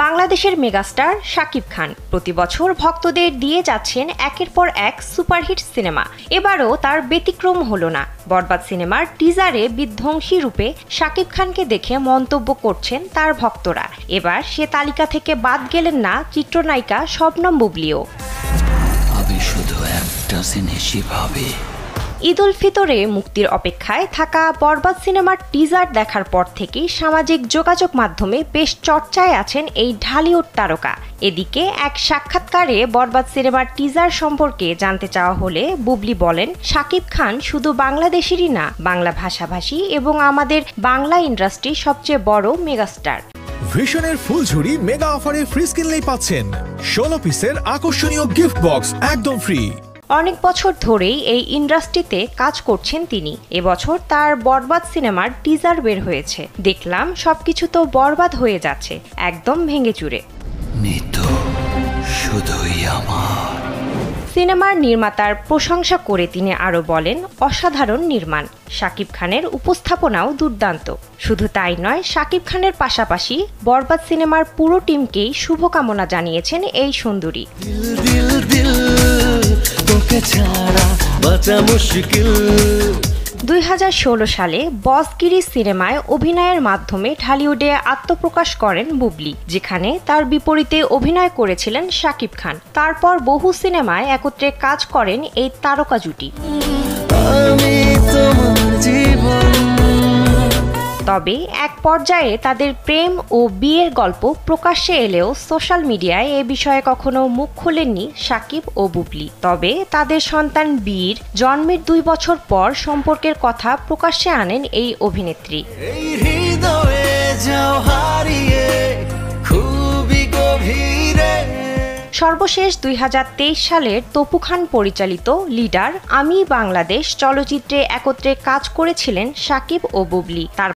বাংলাদেশের মেগাস্টার শাকিব খান প্রতি বছর ভক্তদের দিয়ে যাচ্ছেন একের পর এক সুপারহিট সিনেমা। এবারও তার ব্যতিক্রম হলো না। বরবাদ সিনেমার টিজারে বিধ্বংসী রূপে শাকিব খানকে দেখে মন্তব্য করছেন তার ভক্তরা। এবার সে তালিকা থেকে বাদ গেলেন না চিত্রনায়িকা শবনম বুবলিও। আমি শুধু একটা জিনিসই ভাবি, ঈদ উল ফিতরে মুক্তির অপেক্ষায় থাকা বরবাদ সিনেমার টিজার দেখার পর থেকেই সামাজিক যোগাযোগ মাধ্যমে বেশ চর্চায় আছেন এই ঢালিউড তারকা। এদিকে এক সাক্ষাৎকারে বরবাদ সিনেমার টিজার সম্পর্কে জানতে চাওয়া হলে বুবলি বলেন, শাকিব খান শুধু বাংলাদেশেরই না, বাংলা ভাষাভাষী এবং আমাদের বাংলা ইন্ডাস্ট্রির সবচেয়ে বড় মেগাস্টার। ভিশনের ফুলঝুরি মেগা অফারে ফ্রিজ কিনলেই পাচ্ছেন 16 পিসের আকর্ষণীয় গিফট বক্স একদম ফ্রি। অনেক বছর ধরেই এই ইন্ডাস্ট্রিতে কাজ করছেন তিনি। এবছর তার বরবাদ সিনেমার টিজার বের হয়েছে। দেখলাম সবকিছু তো বরবাদ হয়ে যাচ্ছে, একদম ভেঙে চুরে। মৃত্যু শুধুই আমার। সিনেমার নির্মাতার প্রশংসা করে তিনি আরও বলেন, অসাধারণ নির্মাণ। শাকিব খানের উপস্থাপনাও দুর্দান্ত। শুধু তাই নয়, শাকিব খানের পাশাপাশি বরবাদ সিনেমার পুরো টিমকেই শুভকামনা জানিয়েছেন এই সুন্দরী। 2016 সালে বসগিরি সিনেমায় অভিনয়ের মাধ্যমে ঢালিউডে আত্মপ্রকাশ করেন বুবলি, যেখানে তার বিপরীতে অভিনয় করেছিলেন শাকিব খান। তারপর বহু সিনেমায় একত্রে কাজ করেন এই তারকা জুটি। তবে এক পর্যায়ে তাদের প্রেম ও বিয়ের গল্প প্রকাশ্যে এলেও সোশ্যাল মিডিয়ায় এ বিষয়ে কখনো মুখ খোলেননি শাকিব ও বুবলি। তবে তাদের সন্তান বীর জন্মের 2 বছর পর সম্পর্কের কথা প্রকাশ্যে আনেন এই অভিনেত্রী। সর্বশেষ 2023 সালের তপু খান পরিচালিত লিডার আমি বাংলাদেশ চলচ্চিত্রে একত্রে কাজ করেছিলেন শাকিব ও বুবলি। তার